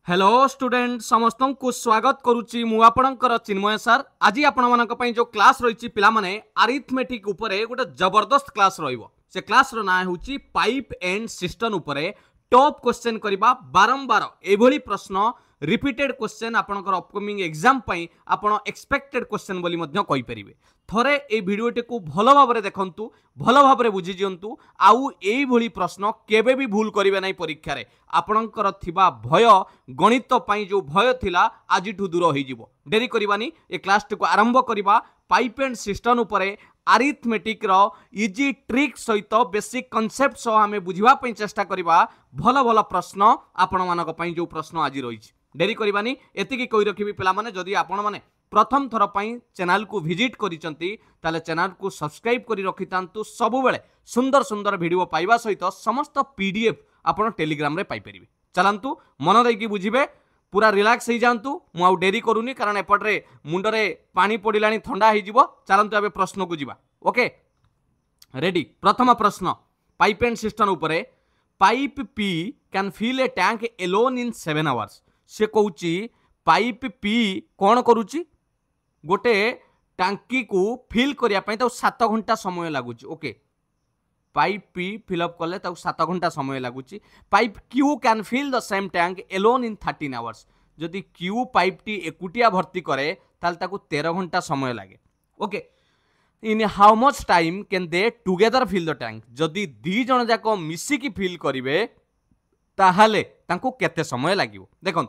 Hello student समस्त को स्वागत करुच्ची मु आपणकर चिन्मय सर आज आपण मानक पई जो क्लास रही पिला माने अरिथमेटिक उपरे गोटे जबरदस्त क्लास रहिबो से क्लास रो ना होची पाइप एंड सिस्टम उपरे टॉप क्वेश्चन करबा बारंबार एभली प्रश्न रिपीटेड क्वेश्चन आपणकर अपकमिंग एग्जाम पई आपण एक्सपेक्टेड क्वेश्चन बोली मध्य कहि परिबे थरे ए भिडियोटी को भलो भाबरे देखंतु भलो भाबरे बुझी जियंतु आउ एई भली प्रश्न केबे भी भूल करिवे नै परीक्षा रे आपणकर थिबा भय गणित पई जो भय थिला आजिठु दूर होई जिवो डेरी करिवानी ए क्लास को आरंभ करिबा पाइप एंड सिस्टम उपरे अरिथमेटिक रो इजी ट्रिक सहित बेसिक कांसेप्ट सो हमें बुझिबा पई चेष्टा करिबा भलो भलो प्रश्न आपण मानक पई जो प्रश्न आज रही डेरी करिवानी एतिकी कहि रखिबी पिला माने जदी आपण माने प्रथम थर पई चैनल को विजिट करिसंती ताले चैनल को सब्सक्राइब करि रखितांतु सब बेले सुंदर सुंदर वीडियो पाइबा सहित समस्त पीडीएफ आपण टेलीग्राम रे पाई परिबे चलंतु मन देकी बुझिबे पूरा रिलैक्स हो जातु मु डेरी करूनी कारण एपटे मुंडरे पानी पड़िलानी ठंडा हो जिवो चलंतु एबे प्रश्न को जिबा ओके रेडी प्रथम प्रश्न पाइप एंड सिस्टम उपरे pipe P can fill a tank alone in 7 hours से कहूची पाइप पी कौन करुची गोटे टांकी को फिल करने 7 घंटा समय लगुच ओके पाइप पी फिलअप कले 7 घंटा समय लगुच pipe Q can fill the same tank alone in 13 hours जदि क्यू पाइप टी एकुटिया भर्ती करे ताल ताकू 13 घंटा समय लगे okay in how much time can they together fill the tank जदि दी जन जाक मिसिकी फिल करिवे ताहाले तांको केते समय लागिवो देखन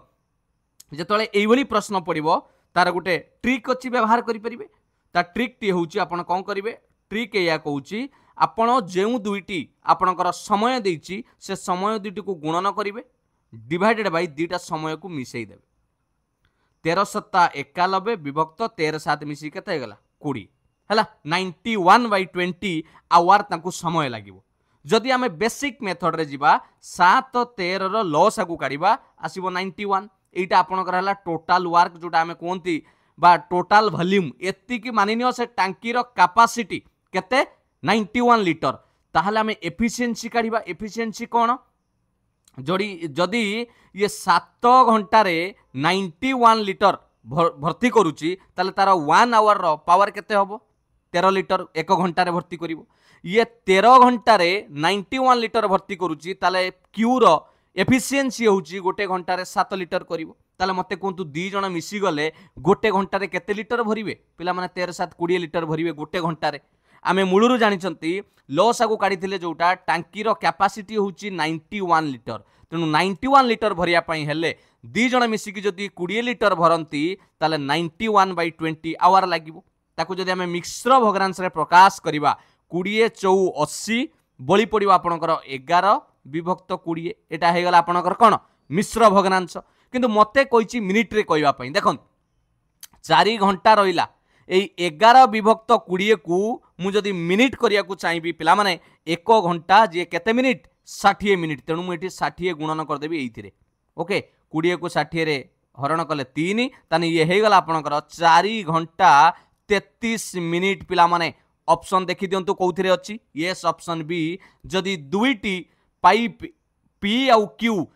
जेतले एई भली प्रश्न पड़िबो तार गोटे ट्रिक अछि व्यवहार करि परिबे ता ट्रिक टी होउची आपण कोन करिवे ट्रिक एया कहउची आपण जेउ दुईटी आपणकर समय देइची से समय दुईटी को गुणन करिवे डिवाइडेड बाय दुईटा समय को मिसई देबे 13 सत्ता 91 विभक्त 13 7 मिसी केते हे गला 20 हला 91/20 आवर तांको समय लागिवो जदि आमे बेसिक मेथड रे जिबा 7 13 रो लॉस आगु काढिबा आसीबो 91 एटा आपणकर हला टोटल वर्क जोटा आमे कोंती बा टोटल वॉल्यूम एत्ती की मानिनियो से टांकी रो कैपेसिटी केते 91 लिटर ताहले आमे एफिशिएंसी काढिबा एफिशिएंसी कोन जडी जदि ये 7 घंटा रे 91 लिटर भर्ती करूची ताले तार 1 आवर रो पावर केते होबो 13 लिटर 1 घंटा रे भर्ती करिवो ये 13 घंटा रे 91 लिटर भर्ती करूची ताले क्यू रो एफिशिएंसी होची गोटे घंटा रे 7 लिटर करिवो ताले मते कोंतु दी जण मिसी गले गोटे घंटा रे केते लिटर भरिवे पिला माने 13 7 20 लिटर भरिवे गोटे घंटा रे आमे मूलरू जानिचंती लॉस आगु काढिथिले जोटा टांकी रो कैपेसिटी होची 91 लिटर तेनु 91 लिटर भरिया पई हेले दी जण मिसिकी जदी 20 लिटर भरंती ताले 91/20 आवर लागिवो ताकू जदी आमे मिश्र भग्नांश रे प्रकाश करिबा 20 4 80 बळी पडिबो आपणकर 11 विभक्त 20 एटा हे गला आपणकर कोन मिश्र भग्नांश किंतु मते कहिची मिनिट रे कहबा पई देखन 4 घंटा रहिला ए 11 विभक्त 20 को मु जदी मिनिट करिया को चाहिबी पिला माने 1 घंटा जे केते मिनिट 60 मिनिट तेनु मु एठी 60 गुणन कर देबी एइथिरे ओके 20 को 60 रे हरण कले 3 तानी ये हे गला आपणकर 4 घंटा 33 मिनिट पिला माने ऑप्शन देखि दियंतु कोउथिरे अछि यस ऑप्शन बी जदी दुईटी पाइप पी आउ क्यू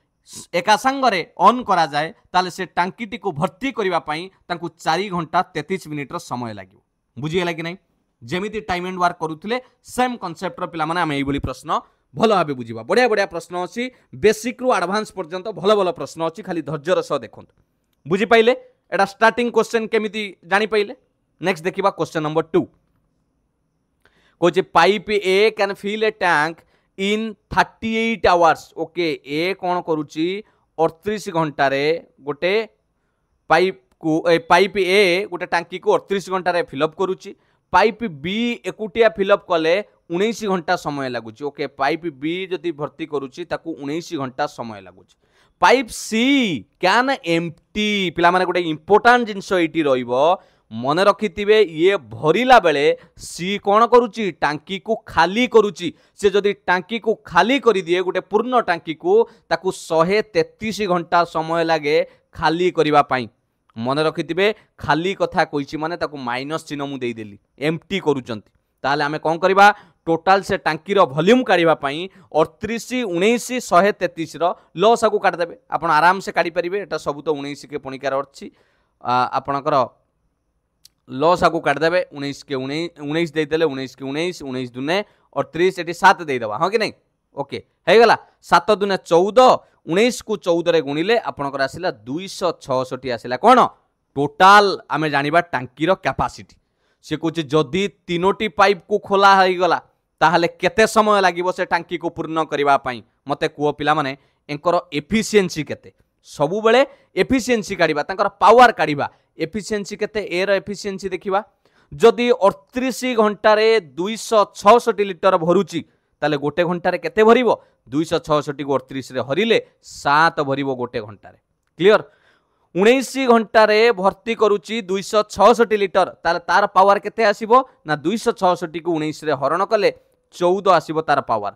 एका संगरे ऑन करा जाए ताले से टांकीटी को भर्ती करिवा पई तांकु 4 घंटा 33 मिनिट रो समय लागियो बुझियला कि नै जेमिति टाइम एंड वर्क करूथिले सेम कांसेप्ट रो पिला माने हम एई बोली प्रश्न भलो भाबे बुझिबा बढ़िया बढ़िया प्रश्न अछि बेसिक रु एडवांस पर्यंत भलो भलो प्रश्न अछि खाली धैर्य रस देखंतु बुझि पाइले एटा स्टार्टिंग क्वेश्चन केमिति जानि पाइले नेक्स्ट देखिबा क्वेश्चन नंबर 2 कोचे pipe A can fill a tank in 38 hours okay A कौन करुची 38 घंटा रे गोटे पाइप ए गोटे टांकी को 38 घंटा रे फिलअप करुची पाइप बी एकुटिया फिलअप कले 19 घंटा समय लगुची ओके पाइप बी जदि भर्ती करुची ताकू 19 घंटा समय लगुची पाइप सी कैन एम्प्टी पिला माने गोटे इंपोर्टेंट जिंस एटी रहिबो मन रखिथिबे ये भरिला बेले सी कौन करुची टांकी को खाली करुची से जदि टांकी को खाली करि दिए गोटे पूर्ण टांकी को ताकू 133 घंटा समय लागे खाली करिवा पई मन रखिथिबे खाली कथा कहिची माने ताकू माइनस चिन्ह मु देई देली एम्प्टी करूचंती ताले आमे कोन करबा टोटाल से टांकी वॉल्यूम काढ़ा 38 19 133 लॉस को काटिदेवे आप आराम से काढ़ी पारे एटा सब तो 19 के पणिकार अच्छी आपणकर लॉस को काटिदेवे 19 के 19 देदेले 19 के 19 19 दुने 38 ये 7 देदेवा हाँ कि नहीं ओके हैगला 7 दुने 14 19 को 14 रे गुणिले आपणकर आसिला 266 आसिला कौन टोटाल आम जाना टांकी कैपेसिटी से कौच जदि 3टी पाइप को खोला हो गला ताहले केते समय लागिबो से टांकी को पूर्ण करबा पई मते कुओ पिला माने एंकर एफिशिएंसी केते सबु बेले एफिशिएंसी काढिबा तांकर पावर काढिबा एफिशिएंसी केते ए रो एफिशिएंसी देखिबा जदि 38 घंटा रे 266 लिटर भरुची ताले गोटे घंटा रे केते भरिबो 266 को 38 रे हरिले 7 भरिबो गोटे घंटा रे क्लियर 19 घंटा रे भर्ती करुची 266 लिटर तार तार पावर केते आसीबो ना 266 को 19 रे हरण कले 14 आसीबो तार पावर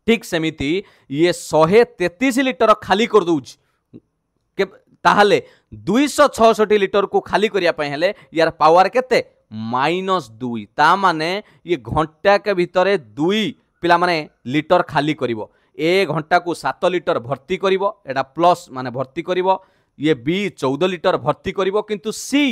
ठीक सेमिति ये 133 लिटर खाली कर दउची ताहले 266 लिटर को खाली करिया पय हेले यार पावर केते -2 ता माने ये घंटा के भितरे 2 पिला माने लिटर खाली करिवो ए घंटा को 7 लिटर भर्ती करिवो एटा प्लस माने भर्ती करिवो ये बी 14 लिटर भर्ती करिवो किंतु सी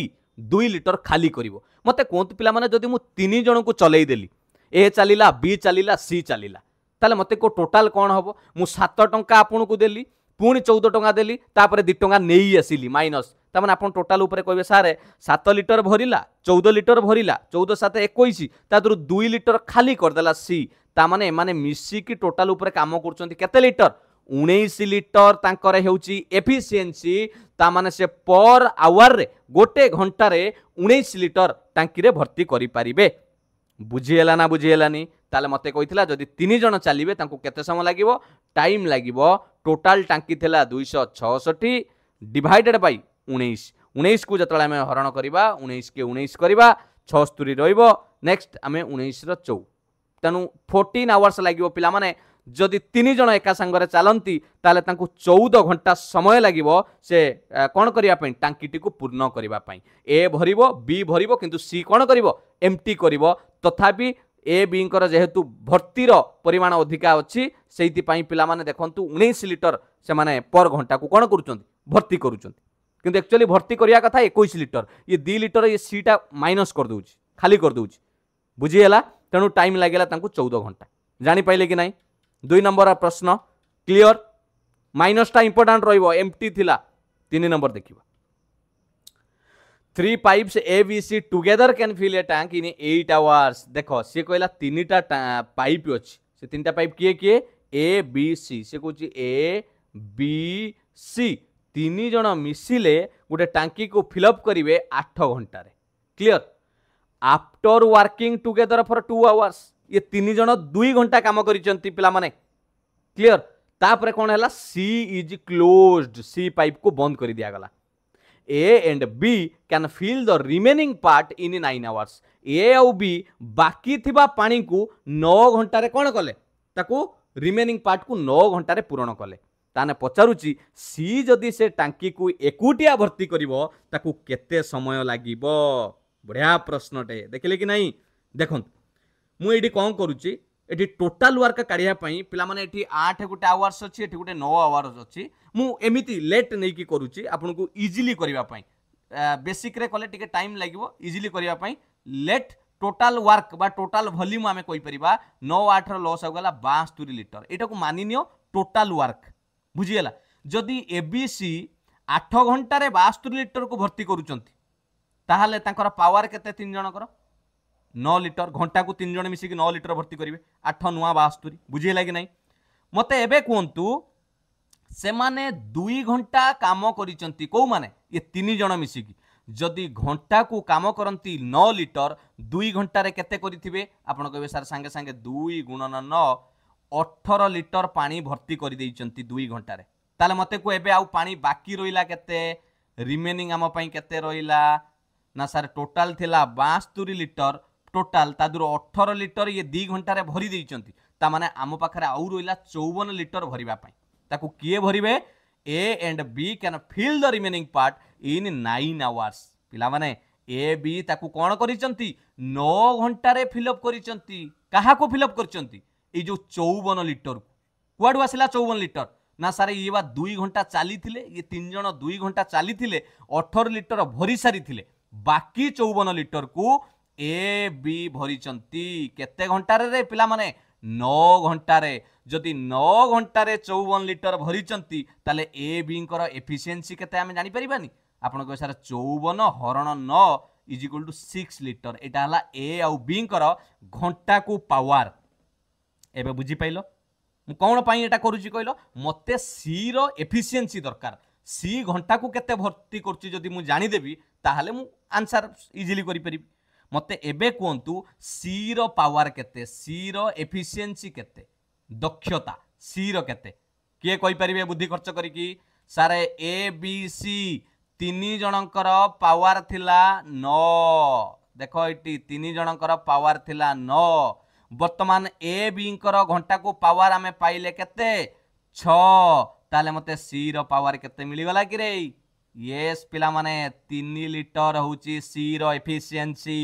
2 लिटर खाली करिवो मते कोंत पिला माने जदि मु 3 जण को चलेई देली ए चलिला बी चलिला सी चलिला ताले मते को टोटाल कोन हबो मु 7 टंका आपन को देली पुणी 14 टंका देली तापर 2 टंका नेई आसिली माइनस तामाने आपन टोटाल ऊपर कहबे सारे 7 लिटर भरिला 14 लिटर भरिला 14 7 21 तादरु 2 लिटर खाली कर देला सी तामाने माने मिसी की टोटाल ऊपर काम करचंती केते लिटर 19 लिटर तांकर हेउची एफिशिएंसी तामाने से पर आवर रे गोटे घंटा रे 19 लिटर टांकी रे भर्ती करि पारिबे बुझिएला ना बुझिएलानी ताले मते कहितला जदि 3 जण चलिबे तांको केते समय लागिवो टाइम लागिवो टोटाल टांकी थिला 266 डिवाइडेड बाय 19 19 को जतले हमें हरण करिबा 19 के 19 करिबा 76 रहइबो नेक्स्ट हमें 19 रो 4 तनु 14 आवर्स लागिवो पिला माने जदि 3 जण एका संगरे चलंती ताले तांको 14 घंटा समय लागिवो से कोन करिया पई टांकीटी को पूर्ण करिबा पई ए भरिबो बी भरिबो किंतु सी कोन करिवो एम्प्टी करिवो तथापि ए बी कर जेहेतु भर्तीर परिमाण अधिका अच्छी से पिला माने देखंतु 19 लिटर से माने पर घंटा को कोन करूचंती भर्ती करूचंती किंतु एक्चुअली भर्ती करिया कथा 21 लिटर ये 2 लिटर ये सीटा माइनस कर दउची खाली कर दउची बुझिएला तेणु टाइम लागेला तांको 14 घंटा जानि पाइले कि नहीं 2 नंबर प्रश्न क्लियर माइनसटा इंपोर्टेंट रहिबो एम्प्टी थिला 3 नंबर देखिबा 3 pipes ABC together can fill a tank in 8 hours देखो सी कहला 3टा पाइप अछि से 3टा पाइप किए किए ए बी सी से कहूची ए बी सी 3 जण मिसिले गोटे टांकी को फिलअप करिवे 8 घंटा रे clear after working together for 2 hours ये 3 जण 2 घंटा काम करिसंती पिला माने क्लियर तापरे कोन हैला सी इज क्लोज्ड सी पाइप को बंद कर दिया गला A and B can fill the remaining part in 9 hours. A और B बाकी थिबा पानी को 9 घंटा रे कोन कले ताकू रिमेनिंग पार्ट को 9 घंटा रे पूर्ण कले ताने पचारुची सी जदि से टांकी को एकुटिया भर्ती करिवो ताकू केते समय लागिवो बढ़िया प्रश्नटे देखिले कि नहीं देखन मु एडी कोन करूची एटी टोटल वर्क काढिया पई पिला माने एटी 8 गोटे आवर्स अछि एटी गोटे 9 आवर्स अछि मु एमिति लेट नै की करूची आपन को इजीली करिवा पई बेसिक रे कले टिके टाइम लागिवो इजीली करिवा पई लेट टोटल वर्क बा टोटल वॉल्यूम आमे कहि परिबा 9 8 रो लॉस हो गला 62 लिटर एटा को मानि नियो टोटल वर्क बुझिएला जदि एबीसी 8 घंटा रे 62 लिटर को भर्ती करूचंती ताहाले तांकर पावर केते 3 जनकर 9 लिटर घंटा को 3 जण मिसिक 9 लिटर भर्ती करिवे 8 नुआ 62 बुझिएला कि नहीं मते एबे कोंतु से माने 2 घंटा काम करिसंती को माने ये 3 जण मिसिक जदि घंटा को काम करंती 9 लिटर 2 घंटा रे केते करिथिबे आपण कहबे सर संगे संगे 2 गुणन 9 18 लिटर पानी भर्ती करि देइचंती 2 घंटा रे ताले मते को एबे आउ पानी बाकी रोइला केते रिमेनिंग आम पई केते रोइला ना सर टोटल थिला 62 लिटर टोटल तादुर 18 लिटर ये 2 घंटा रे भरी देइचंती ता माने आम पाखरे आउ रोइला 54 लिटर भरिबा पई ताकू किए भरिबे A and B can fill the remaining part in 9 hours पिला माने ए बी ताकू कोन करिसंती 9 घंटा रे फिल अप करिसंती काहाको फिलअप करचंती ए जो 54 लिटर कुआडू आसिला 54 लिटर ना सारे ये बा 2 घंटा चली थिले ये 3 जण 2 घंटा चली थिले 18 लिटर भरी सारी थिले बाकी 54 लिटर को ए बी भरिचंती केते घंटा रे पिला माने 9 घंटा रे जदि 9 घंटा रे 54 लिटर भरिचंती ताले ए बी कर एफिशिएंसी केते आमे जानि परिबानी आपण को सारा 54 हरण 9 इज इक्वल टू 6 लिटर एटा हला ए आउ बी कर घंटा को पावर एबे बुझी पाइलो मु कौन पाई एटा करूची कहलो मते सी रो एफिशिएंसी दरकार सी घंटा को केते भर्ती करची जदि मु जानि देबी ताहाले मु आंसर इजीली करि परिबी मते एबे कोंतु सी रो पावर केते सी रो एफिशिएंसी केते दक्षता सी रो केते किए कहि परिबे बुद्धि खर्च करिकी सारे ए बी सी तीन जनकर पावर थिला 9 देखो एटी तीन जनकर पावर थिला 9 वर्तमान ए बी कर घंटा को पावर आमे पाइले केते 6 ताले मते सी रो पावर केते मिली गला कि रे यस पिला माने 3 लिटर होची सी रो एफिशिएंसी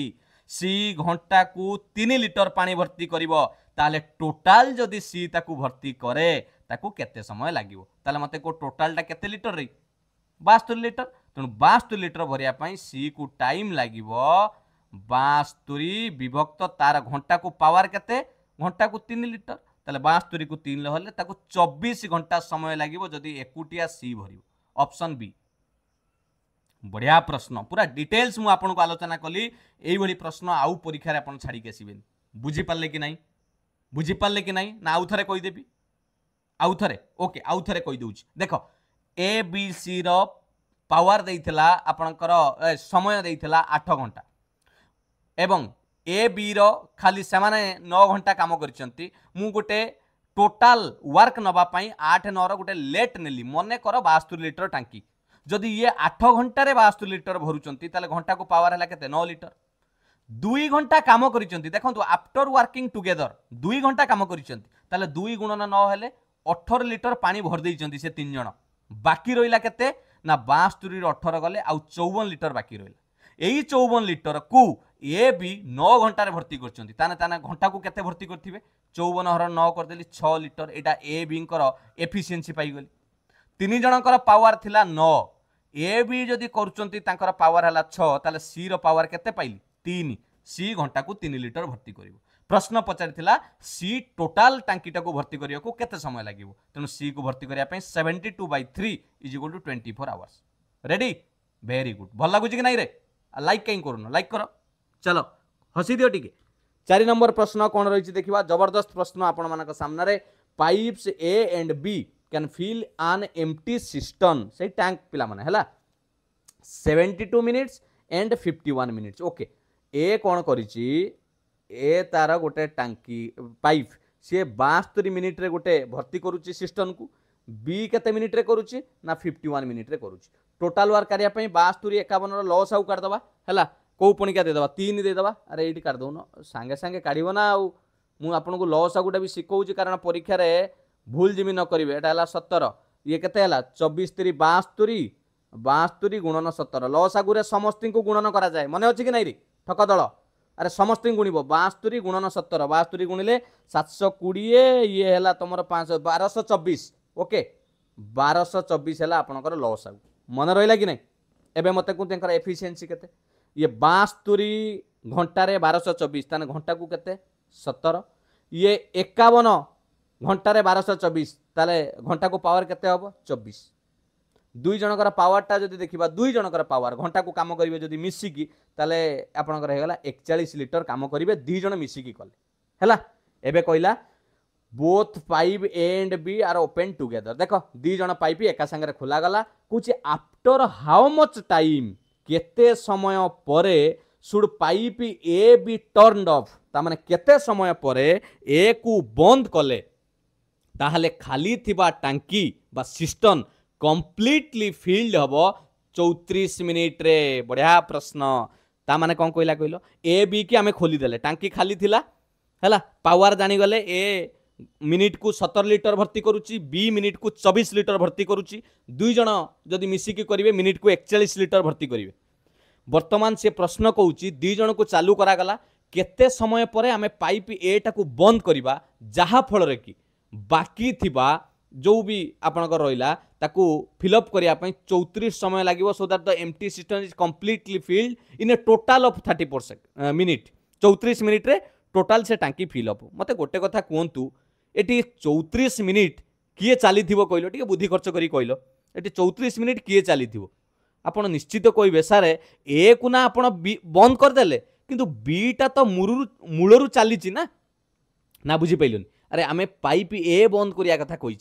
सी घंटा को 3 लिटर पानी भर्ती करिवो ताले टोटल जदि सी ताकू भर्ती करे ताकू केते समय लागिवो ताले मते को टोटल टा केते लिटर रे 72 लिटर तेणु 72 लिटर भरिया पई सी को टाइम लागिवो 72 विभक्त तार घंटा को पावर केते घंटा को 3 लिटर ताले 72 को 3 लहले ताकू 24 घंटा समय लागिवो जदि एकुटिया सी भरिवो ऑप्शन बी बढ़िया प्रश्न पूरा डिटेल्स मु आपन को आलोचना कली एई भली प्रश्न आउ परीक्षा रे आपन छाड़ी के आसीबेनी बुझी पाले कि नहीं बुझी पाले कि नहीं ना आउ थरे कहि देबी आउ थरे ओके आउ थरे कहि दउची देखो A B C row power देइथिला आपनकर समय देइथिला 8 घंटा एवं ए बी रो खाली सेमाने 9 घंटा काम करचंती मु गोटे टोटल वर्क नबा पई 8 9 रो गोटे लेट नेली मने कर 72 लिटर टांकी जदि ये 8 घंटा रे 72 लिटर भरुचंती ताले घंटा को पावर हला केते 9 लिटर 2 घंटा काम करिचंती देखंतु आफ्टर वर्किंग टुगेदर 2 घंटा काम करिचंती ताले 2 गुणन 9 हेले 18 लिटर पानी भर देइचंती से 3 जण बाकी रहिला केते ना 72 रे 18 गले आ 54 लिटर बाकी रहिला एई 54 लिटर को ए बी 9 घंटा रे भर्ती करचंती ताने ताने घंटा को केते भर्ती करथिबे 54 हर 9 कर देली 6 लिटर एटा ए बी कर एफिशिएंसी पाई गली 3 जनकर पावर थिला 9 ए बी जदि करूचंती तांकर पावर हला 6 ताले सी रो पावर केते पाइली 3 सी घंटा को 3 लिटर भर्ती करिवो प्रश्न पचारिथिला सी टोटल टांकीटा को भर्ती करिया को केते समय लागिवो तेनु सी को भर्ती करिया पई 72/3 is equal to 24 hours ready very good भल लागुची कि नाही रे लाइक कहीं करूनो लाइक करो चलो हसी दियो टिके 4 नंबर प्रश्न कोन रहिछि देखिबा जबरदस्त प्रश्न आपण मानक सामने रे pipes A and B can fill an empty cistern से टैंक पिला माने हला 72 मिनिट्स एंड 51 मिनिट्स ओके ए कोन करिछि ए तार गोटे टांकी पाइप सी 72 मिनिट रे गोटे भर्ती करूची सिस्टम को बी केते मिनिट रे करूची ना 51 मिनिट रे करूची टोटल वर्क करिया पई 72 51 रो लॉस आउ काट दबा हला को पणिका दे दबा 3 दे दबा अरे एठी काट दउनो संगे संगे काढिबो ना आउ मु आपन को लॉस आउ गोटे भी सिखौची कारण परीक्षा रे भूल जिमी न करिवे एटा हला 17 ये केते हला 24 3 72 72 गुणन 17 लॉस आगुरे समस्ती को गुणन करा जाए मने अछि कि नै रे ठक दळ अरे समस्त गुणिबो 72 गुणन 17 72 गुणिले 720 ये हला तमर 5 1224 ओके 1224 हला आपनकर लॉस आगु मन रहिला कि नै एबे मते को तेंकर एफिशिएंसी केते ये 72 घंटा रे 1224 ताने घंटा को केते 17 ये 51 घंटा रे 1224 ताले घंटा को पावर केते हबो 24 दुई जनकर पावरटा जदि देखिबा दुई जनकर पावर घंटा को काम करिवे जदि मिसिकी ताले आपनकर हेगला 41 लिटर काम करिवे दुई जन मिसिकी कले हैला एबे कहला both pipe A and B are open together देखो दुई जन पाइप एका संगे खोला गला कुछ आफ्टर हाउ मच टाइम केते समय परे should pipe A B turned off ता माने केते समय परे ए को बंद कले ताहले खाली थिबा टांकी बा सिस्टम कंप्लीटली फिल्ड हबो 34 मिनिट रे बढ़िया प्रश्न ता माने कोन कहला कहलो ए बी की आमे खोली देले टांकी खाली थिला हैला पावर जानी गले ए मिनिट को 17 लिटर भर्ती करूची बी मिनिट को 24 लिटर भर्ती करूची दुई जण जदि मिसिकी करिवे मिनिट को 41 लिटर भर्ती करिवे वर्तमान से प्रश्न कहूची दुई जण को चालू करा गला केते समय पर आम पाइप ए टाकू बंद करवा जहा फल कि बाकी थिबा जो भी आपनकर रहिला ताकू फिलअप करिया पई 34 समय लागिवो so that the empty system is completely filled in a total of 30 minute 34 minute रे टोटल से टांकी फिलअप मते गोटे कथा कहतु एटी 34 मिनिट किए चली कहल टे बुद्धि खर्च करी कहल ये 34 मिनिट किए चली आपण निश्चित कहे सारे ए को ना आपण बंद करदेले किंतु बीटा तो मूलरू चली ना बुझी पाइलनि अरे आमे पाइप ए बंद करिया कथा कही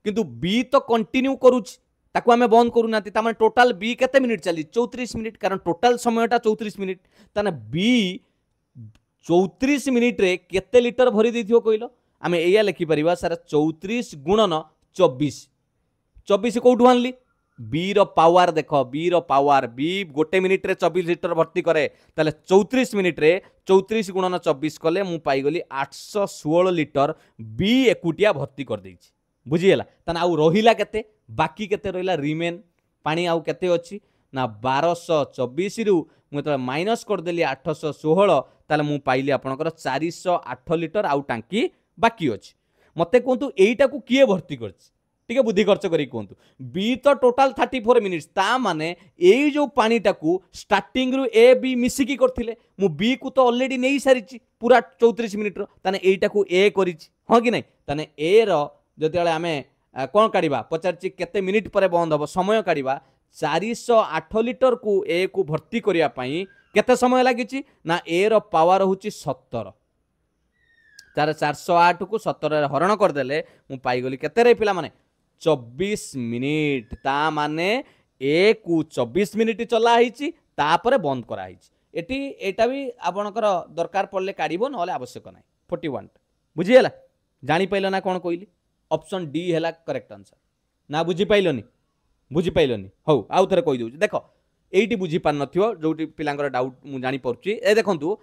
किंतु बी तो कंटिन्यू करूची ताकू आमे बंद करूना तामाने टोटल बी केते मिनिट चली 34 मिनिट कारण टोटल समयटा 34 मिनिट ताने बी 34 मिनिट रे केते लिटर भरी देथियो कहलो आमे एया लिखि परिबा सारा 34 गुणन 24 कोठु आनली बी रो पावर देखो बी रो पावर बी गोटे मिनिट रे 24 लिटर भर्ती करे ताले 34 मिनिट रे 34 गुणन 24 कले मु पाई गली 816 लिटर बी एकुटिया भर्ती कर देछि बुझीला ताने आउ रहिला केते बाकी केते रहिला रिमेन पानी आउ केते अछि ना 1224 रु मु त माइनस कर देली 816 ताले मु पाइली आपनकर 408 लिटर आउ टांकी बाकी अछि मते कोंतु एईटा को किए भर्ती करछि ठीक बुद्धि खर्च करी कहतु बी तो टोटाल 34 मिनिट्स ता माने एई जो पानीटा को स्टार्टिंग रु ए बी मिसिकी करथिले मु बी को तो ऑलरेडी नेई सारिछि पूरा 34 मिनिट रो ताने एईटा को ए करिछि हां कि नै ताने ए रो जतेले आमे कोन काढिबा पचारछि केते मिनिट परे बंद हबो समय काढिबा 408 लिटर को ए को भर्ती करिया पई केते समय लागिछि ना ए रो पावर होछि 17 तार 408 को 17 रे हरण कर देले मु पाई गली केते रे पिला माने 24 मिनिट ता माने ए को 24 मिनिट चला हिची तापरे बंद करा हिची एटी एटा भी आपनकर दरकार पड़ले काढिबो नले आवश्यक नाही 41 बुझी हला जानि पाइलो ना कोन कहली ऑप्शन डी हला करेक्ट आंसर ना बुझी पाइलोनी हौ आउ थरे कहि दउची देखो एइटी बुझी पान नथियो जोटी पिलांगर डाउट मु जानि पड़ची ए देखंतु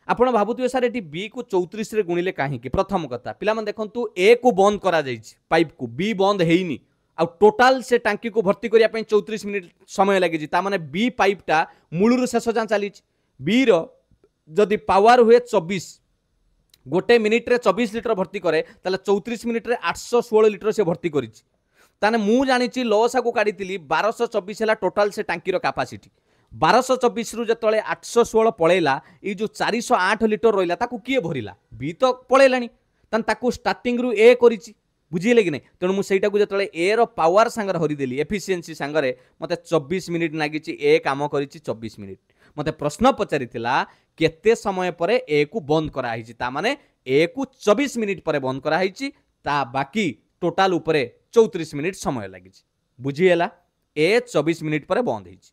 आपण भाबुथिबे सर एटी बी को 34 रे गुणिले काहे कि प्रथम कथा पिला मन देखंतु ए को बंद करा जाईछि पाइप को बी बंद हेइनी आ टोटल से टांकी को भर्ती करिया पई 34 मिनिट समय लागिछि ता माने बी पाइपटा मूलरू शेष जान चलीछि बी रो जदि पावर हुए 24 गोटे मिनिट रे 24 लिटर भर्ती करे ताले 34 मिनिट रे 816 लिटर से भर्ती करिछि ताने मु जानिछि लॉसा को काढितिली 1224 हला टोटल से टांकी रो कैपेसिटी 1224 रु जतले 816 पळेला ई जो 408 लिटर रहिला ताकू किए भरिला बी तो पळेलानी तन ताकू स्टार्टिंग रु ए करिछि बुझिले कि नै तेणु मु सेटा को जतले ए रो पावर संगर हरि देली एफिशिएंसी संगरे मते 24 मिनिट लागिछि ए काम करिछि 24 मिनिट मते प्रश्न पचारिथिला केते समय परे ए को बंद करा हिछि ता माने ए को 24 मिनिट परे बंद करा हिछि ता बाकी टोटल ऊपरे 34 मिनिट समय लागिछि बुझिएला ए 24 मिनिट परे बंद हिछि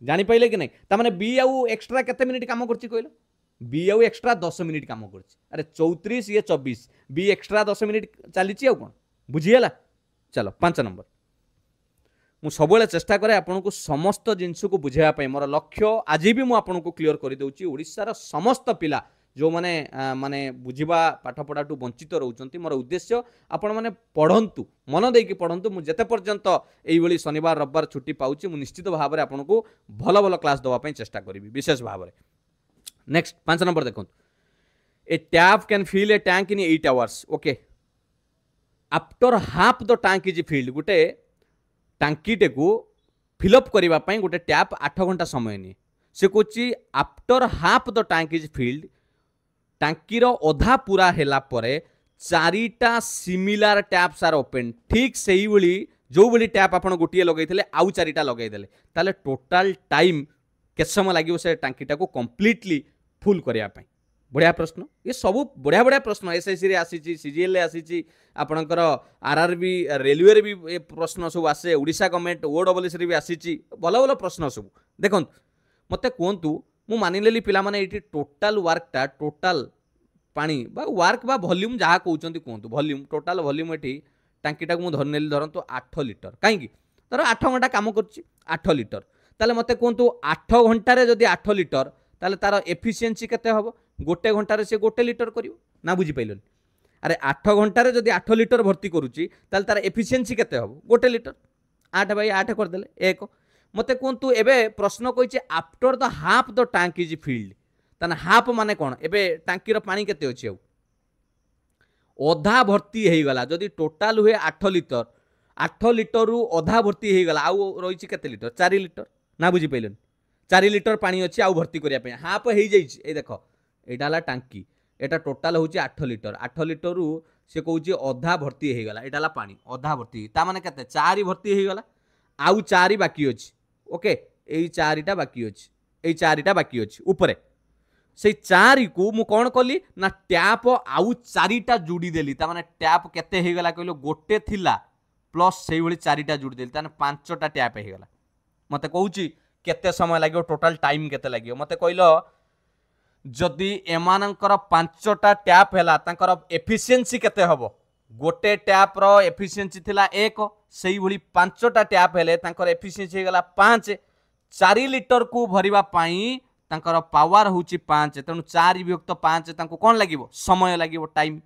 जानि पाइले कि नै ता माने बी आउ एक्स्ट्रा केते मिनिट काम करछि कहलो बी आउ एक्स्ट्रा 10 मिनिट काम करछि अरे 34 ये 24 बी एक्स्ट्रा 10 मिनिट चलीछि आउ कोन बुझिएला चलो 5 नंबर मु सबले चेष्टा करे आपन को समस्त जिंस को बुझाया पई मोर लक्ष्य आज भी मु आपन को क्लियर करि दउछि ओडिसा रा समस्त पिला जो माने माने बुझिबा पाठ पढ़ाटू वंचित रहउचंती मोर उद्देश्य आपण माने पढ़ंतु मन देकी पढ़ंतु मु जेते पर्यंत एई बळी शनिवार रविवार छुट्टी पाउची मु निश्चित भाबरे आपन को भलो भलो क्लास दवा पई चेष्टा करिवि विशेष भाबरे नेक्स्ट 5 नंबर देखो a tap can fill a tank in 8 hours okay after half the tank is filled गोटे टांकीटे को फिलअप करबा पई गोटे टैप 8 घंटा समय नि से Kochi after half the tank is field टांकी रो ओधा पूरा हेला परे चारिटा सिमिलर टैप्स आर ओपन ठीक सेही बळी जो बळी टैप आपण गोटिए लगैथिले आउ चारिटा लगै देले ताले टोटल टाइम के समय लागियो से टांकीटा को कंप्लीटली फुल करिया पई बढ़िया प्रश्न ये सब बढ़िया बढ़िया प्रश्न एसएससी रे आसीची सीजीएल रे आसीची आपणकर आरआरबी रेलवे रे भी ए प्रश्न सब आसे ओडिसा गवर्नमेंट ओडब्ल्यूएस रे भी आसीची भलो भलो प्रश्न सब देखन मते कोंतु मु मानिलेली पिला माने एटी टोटल वर्कटा टोटल पानी बा वर्क बा वॉल्यूम जहा कहउचंती कोंतु वॉल्यूम टोटल वॉल्यूम एटी टांकीटा को मु धरनेली धरंतु 8 लिटर काहेकि तर 8 घंटा काम करछि 8 लिटर ताले मते कोंतु 8 घंटा रे जदी 8 लिटर ताले तार एफिशिएंसी केते हबो गोटे घंटा रे से गोटे लिटर करिवो ना बुझी पाइलोनी अरे 8 घंटा रे जदी 8 लिटर भर्ती करूची ताले तार एफिशिएंसी केते हबो गोटे लिटर 8 बाई 8 कर देले 1 मते कोंतु एबे प्रश्न कहिचे after the half the tank is filled ताने हाफ माने कौन एबे टांकीर पानी केते अछि अधा भर्ती हो गला जदि टोटाल हुए 8 लिटर 8 लिटर रु अधा भर्ती हो गला आउ रही केते लिटर 4 लिटर ना बुझी पैलन 4 लिटर पानी अच्छी आउ भर्ती करिया पे हाफ हो जाइए ए देख एटा हला टांकी एटा टोटाल होची 8 लिटर 8 लिटर रु से कहूची अधा भर्ती हो गला एटा हला पानी अधा भर्ती ता माने केते 4 भर्ती हो गला आउ 4 बाकी अछि ओके एई 4टा बाकी अछि एई 4टा बाकी अछि ऊपरे से 4 को मु कौन कली ना टैप आउ 4टा जोड़ी देली ता माने टैप केते हो गला कहलो गोटे थिला प्लस सेई भली 4टा जोड़ी देली ताने 5टा टैप हो गला मते कहूची केते समय लागियो टोटल टाइम केते लागियो मते कहलो जदि एमानकर 5टा टैप हैला तांकर एफिशिएंसी केते हबो गोटे टैप रो एफिशिएंसी थिला 1 सेई भली 5टा टैप हेले तांकर एफिशिएंसी हो गला 5 4 लिटर को भरिबा पाई तांकर पावर होची 5 तेणु 4 विभक्त 5 तांको कोन लागिवो समय लागिवो टाइम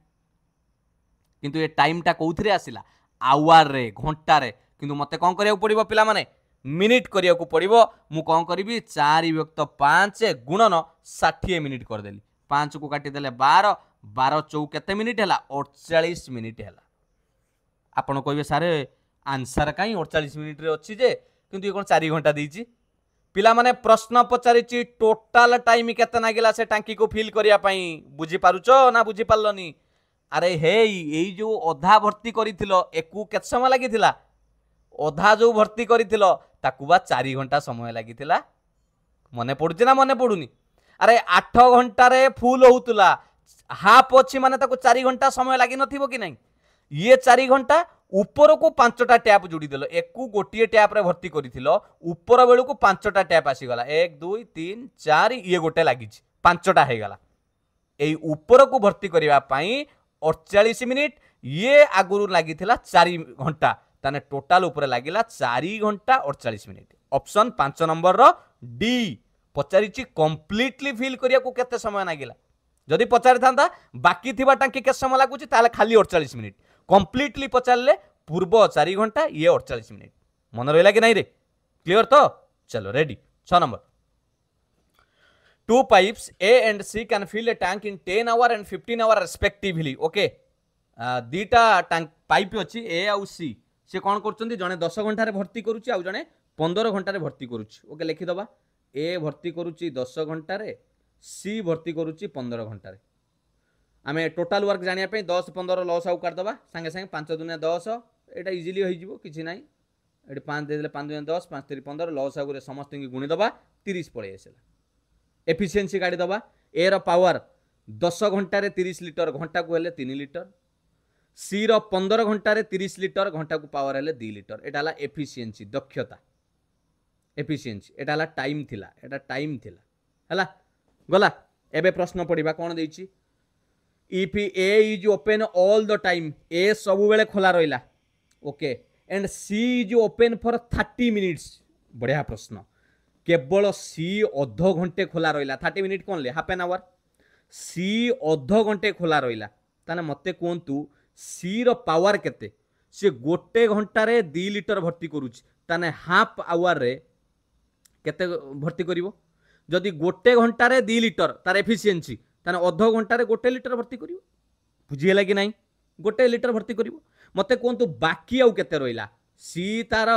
किंतु ये टाइमटा कोउथरे आसिला आवर रे घंटा रे किंतु मते कोन करिया पड़िबो पिला माने मिनिट करिया को पड़िबो मु कोन करिवि 4 विभक्त 5 गुणन 60 मिनिट कर देली 5 को काटी देले 12 12 चौ केते मिनिट हैला 48 मिनिट हैला आपण कहबे सारे आंसर काई 48 मिनिट रे अछि जे किंतु ये कोन 4 घंटा देइची पिला माने प्रश्न पचारिची टोटल टाइम केते नागिला से टांकी को फिल करिया पई बुझी पारुचो ना बुझी पारलनी अरे हे एई जो अधा भर्ती करिथिलो एकु केत समय लागिथिला अधा जो भर्ती करिथिलो ताकु बा 4 घंटा समय लागिथिला मने पडुची ना मने पडुनी अरे 8 घंटा रे फुल होउतला हाफ अछि माने ताकु 4 घंटा समय लागि नथिबो कि नै ये 4 घंटा ऊपर को 5टा टैप जोड़ी देलो एकु गोटिए टैप रे भर्ती करिथिलो ऊपर बेलु को 5टा टैप आसी गला 1 2 3 4 ये गोटे लागि 5टा हे गला एई ऊपर को भर्ती करिवा पई 48 मिनिट ये आगुरु लागिथिला 4 घंटा ताने टोटल ऊपर लागिला 4 घंटा 48 minute option 5 number rho D पचारिची completely fill करिया को केते समय लागिला जदि पचारि थांता बाकी थिबा टांकी के समय लागुची ताले खाली 48 मिनिट कंप्लीटली पचारले पूर्व 4 घंटा ये 48 मिनिट मन रहिला कि नहीं रे क्लियर तो चलो ready 6 number two pipes A and C can fill a tank in 10 hour and 15 hour respectively okay दीटा टैंक पाइप अछि ए आउ सी से कोन करचंदी जने 10 घंटा रे भर्ती करूची आउ जने 15 घंटा रे भर्ती करूची ओके लिखि दबा ए भर्ती करूची 10 घंटा रे सी भर्ती करूची 15 घंटा रे आमे टोटल वर्क जानिया पे 10 15 लॉस आउ कर दबा संगे संगे 5 दुनिया 10 एटा इजीली होई जिवो किछि नै एटी 5 दे देले 5 दुनिया 10 5 3 15 लॉस आउ रे समस्त की गुणी दबा 30 पळे आसेला एफिशिएंसी गाड़ी दबा ए रो पावर 10 घंटा रे 30 लिटर घंटा को हेले 3 लिटर सी रो 15 घंटा रे 30 लिटर घंटा को पावर हेले 2 लिटर एटा हला एफिशिएंसी दक्षता एफिशिएंसी एटा हला टाइम थिला एटा टाइम थिला हला गला एबे प्रश्न पड़िबा कोन देइची if A is open all the time A सब बेले खोला रहिला okay and C is open for 30 minutes बढ़िया प्रश्न केवल सी अध घंटे खोला रहिला 30 मिनिट कोन ले हाफ एन आवर सी अध घंटे खोला रहिला ताने मते कोंतु सी रो पावर केते से गोटे घंटा रे 2 लिटर भर्ती करूची ताने हाफ आवर रे केते भर्ती करिवो जदि गोटे घंटा रे 2 लिटर तार एफिशिएंसी ताने अध घंटा रे गोटे लिटर भर्ती करिवो बुझिएला कि नाही गोटे लिटर भर्ती करिवो मते कोंतु बाकी आउ केते रहिला सी तार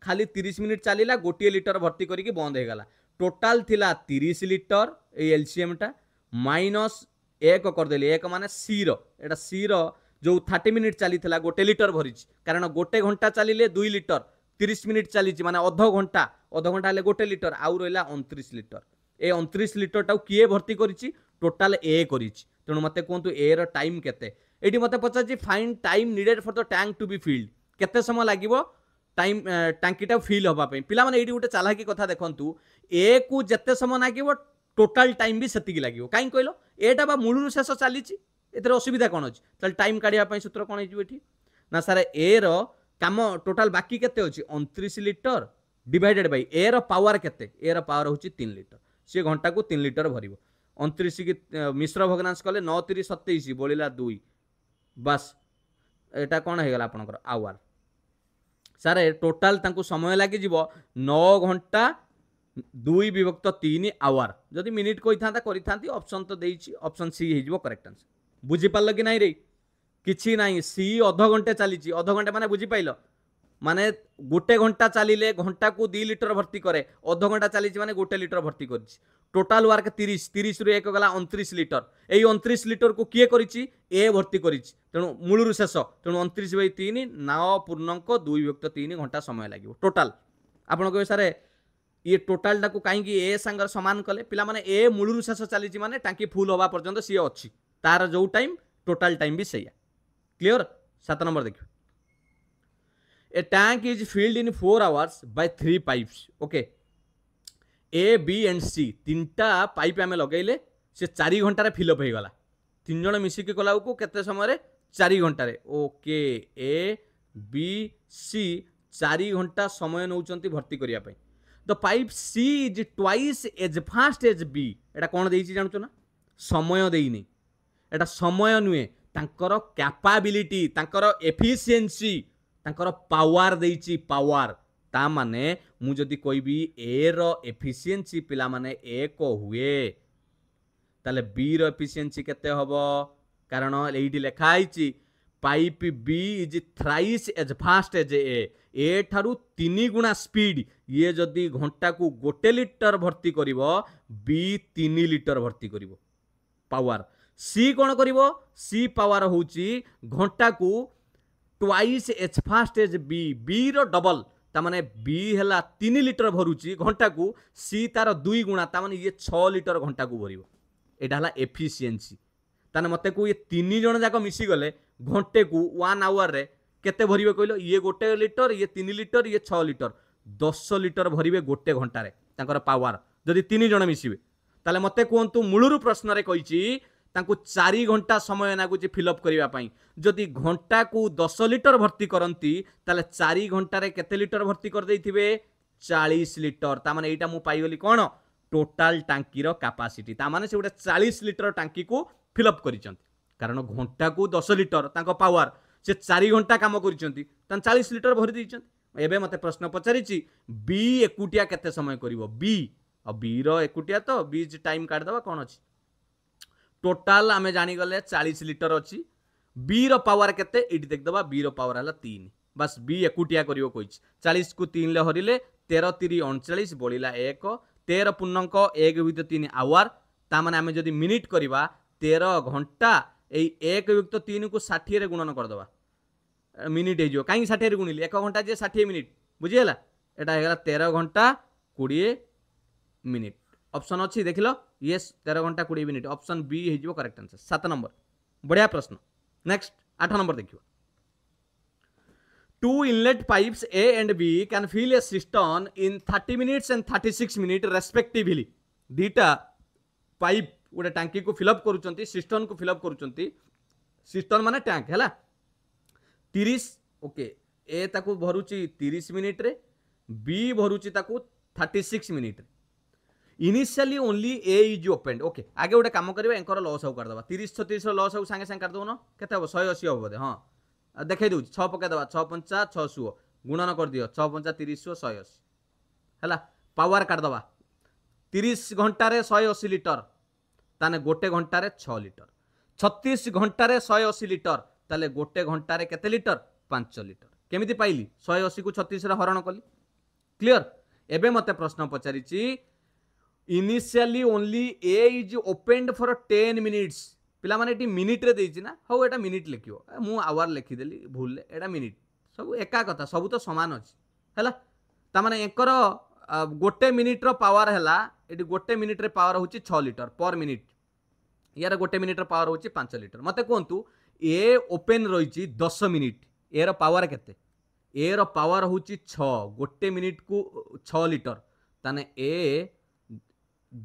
खाली 30 मिनिट चलीला गोटे लिटर भर्ती करिके बंद हे गला टोटल थिला 30 लिटर ए एलसीएम टा माइनस 1 कर देली 1 माने सी रो एटा सी रो जो 30 मिनिट चली थिला गोटे लिटर भरिच कारण गोटे घंटा चलीले 2 लिटर 30 मिनिट चली माने अध घंटा ले गोटे लिटर आउ रहिला 29 लिटर ए 29 लिटर टाउ किए भर्ती करिछि टोटल ए करिछि तेणु मते कोंतु ए रो टाइम केते एठी मते पचाछि find time needed for the tank to be filled केते समय लागिवो टाइम टांकीटा फिल होबा पे पिला माने एठी गोटे चालाकी कथा देखंतु ए को जत्ते समय लागिवो टोटल टाइम भी सेतिकी लागिवो काई कहलो एटा बा मूलरु शेष चालीछि एतरे असुविधा कोन अछि तल टाइम काढिया पई सूत्र कोन हिजु एठी ना सारे ए रो काम टोटल बाकी केते अछि 29 लिटर डिवाइडेड बाय ए रो पावर केते ए रो पावर होछि 3 लिटर से घंटा को 3 लिटर भरिवो 29 की मिश्र भग्नांश कले 9 3 27 बोलिला 2 बस एटा कोन हे गला आपनकर आवर सारे टोटल तांको समय लागि जीवो 9 घंटा 2 विभक्त 3 आवर जदि मिनिट कही था ऑप्शन तो देइछि ऑप्शन सी हो करेक्ट आंसर बुझी पाल कि नहीं रे किछि नहीं सी अध घंटे चली अध घंटे माने बुझी पाइल माने गोटे घंटा चलिले घंटा को 2 लिटर भर्ती करे अध घंटा चली माने गोटे लिटर भर्ती कर टोटाल वर्क 30 30 रु एक गला 29 लिटर एई 29 लिटर को किए करिछि ए भर्ती करिछि तेणु मूलरु शेष तेणु 29/3 9.2 विभक्त 3 घंटा समय लागिवो टोटाल आपण कहे सारे ये टोटाल टाकू कहीं ए सांगर सामान कले पिला माने ए मूलरु शेष चली माने टांकी फुल होबा पर्यंत सी अच्छी तार जो टाइम टोटाल टाइम भी सैया क्लियर 7 नंबर देखिए a tank is filled in 4 hours by 3 pipes okay A B and C 3टा पाइप आम लगेले से 4 घंटार फिलअप हो गला 3 जन मिसिक कला को केते समय 4 घंटार ओके ए बी सी 4 घंटा समय नौचंती भर्ती करिया पई the pipe C is twice as fast as B एटा कोन देइछि जानछो ना समय देइनी एटा समय नुहे तांकर कैपेबिलिटी तांकर एफिशिएंसी तांकर पावर देइछि पावर ता माने मु जदि कहबी ए रो एफिशिएंसी पिला माने ए को हुए ताले बी रो एफिशिएंसी केते हबो कारण एइठी लेखा आइछि pipe B is thrice as fast as A ठारू 3 गुणा स्पीड ये जदि घंटा को 1 लिटर भर्ती करिवो बी 3 लिटर भर्ती करिवो पावर सी कौन करिवो सी पावर होची घंटा को twice as fast as B B रो डबल तामाने बी हैला 3 लिटर भरुची घंटा को सी तार 2 गुणा तामाने ये 6 लिटर घंटा को भरिवो एटा हला एफिशिएंसी ताने मते को ये 3 जण जाक मिसी गले घंटे को 1 आवर रे केते भरिवे कहलो ये 1 लिटर ये 3 लिटर ये 6 लिटर 10 लिटर भरिवे गोटे घंटा रे तांकर पावर जदि 3 जण मिसिबे ताले मते कोंतु मूलरु प्रश्न रे कहिची तांको 4 घंटा समय नागुची फिलअप करिवा पई जदि घंटा को 10 लिटर भर्ती करंती ताले 4 घंटा रे केते लिटर भर्ती कर देइथिबे 40 लिटर ता माने एटा मु पाइगली कोन टोटल टांकी रो कैपेसिटी ता माने से गोटे 40 लिटर टांकी को फिलअप करिसंती कारण घंटा को 10 लिटर तांको पावर से 4 घंटा काम करिसंती तान 40 लिटर भरि दैछंती एबे मते प्रश्न पचारिछि बी एकुटिया केते समय करिवो बी और बी रो एकुटिया तो बी टाइम काट दबा कोन अछि टोटाल आमे जानी गले 40 लिटर अच्छी बी रो पावर केते इटी देख दबा बी रो पावर हला 3 बस बी एकुटिया करिवो कहिछि 40 को 3 ले हरिले 13 3 39 बळिला 1 13 पूर्णांक 1 विभक्त 3 आवर ता माने आमे जदी मिनिट करबा 13 घंटा एई 1 विभक्त 3 को 60 रे गुणन कर दबा मिनिट हे जो काई 60 रे गुणिले 1 घंटा जे 60 मिनिट बुझी हला एटा हे गला 13 घंटा 20 मिनिट ऑप्शन अच्छी देख लो यस 13 घंटा 20 मिनिट ऑप्शन बी हो करेक्ट आंसर 7 नंबर बढ़िया प्रश्न नेक्स्ट 8 नंबर देखियो 2 inlet pipes A and B can fill a system in 30 minutes and 36 minute respectively दीटा पाइप गोटे टांकी को फिलअप करूचंती सिस्टम को फिलअप करूचंती सिस्टम माने टैंक हैला 30 ओके ए ताको भरुची 30 मिनिट रे बी भरुची ताको 36 मिनिट रे initially only A is open okay आगे गोटे कम करबा एंकर लॉस हाउ कर दबा 30 36 लॉस हाउ संगे संगे कर दो न केते हो 180 हो बोधे हां देखाई दउ 6 पके दबा 6 5 600 गुणन कर दियो 6 5 30 180 हैला पावर काट दबा 30 घंटा रे 180 लिटर ताने गोटे घंटा रे 6 लिटर 36 घंटा रे 180 लिटर ताले गोटे घंटा रे केते लिटर 5 लिटर केमिति पाइली 180 को 36 रे हरण कली क्लियर एबे मते प्रश्न पचारिची initially only A is opened for 10 minutes पिला माने एटी मिनिट रे देइछि ना हो एटा मिनिट लिखियो मु आवर लिखि देली भूल एटा मिनिट सब एका कथा सब तो समान अछि हैला ता माने एकर गोटे मिनिट रो पावर हैला एटी गोटे मिनिट रे पावर होछि 6 लिटर पर मिनिट यार गोटे मिनिट रो पावर होछि 5 लिटर मते कोंतु ए ओपन रहिछि 10 मिनिट ए रो पावर केते ए रो पावर होछि 6 गोटे मिनिट को 6 लिटर ताने ए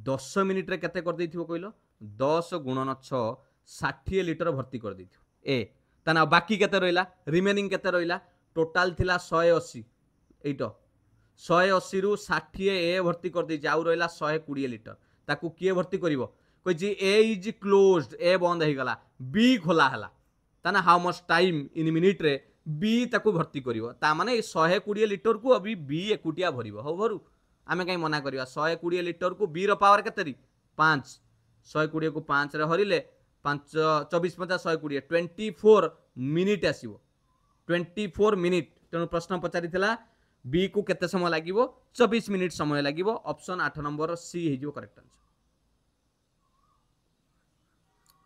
10 मिनिट रे केते कर देथिबो कहलो 10 गुणन 6 60 लिटर भर्ती कर देथिबो ए ताना बाकी केते रहिला रिमेनिंग केते रहिला टोटल थिला 180 एइटो 180 रु 60 ए भर्ती कर देछि आउ रहिला 120 लिटर ताकू किए भर्ती करिवो कहि जी ए इज क्लोज्ड ए बंद हे गला बी खोला हला ताना how much time in minute रे बी ताकू भर्ती करिवो ता माने 120 लिटर को अभी बी एकुटिया भरिवो हो भरू आमे कहीं मना करवा 120 लिटर को बी रो पावर केते 5 120 को 5 रे हरिले 5 24 50 120 24 मिनिट आसीबो 24 मिनिट तेणु प्रश्न पचारिथिला बी को केते समय लागिवो 24 मिनिट समय लागिवो ऑप्शन 8 नंबर सी हे जो करेक्ट आंसर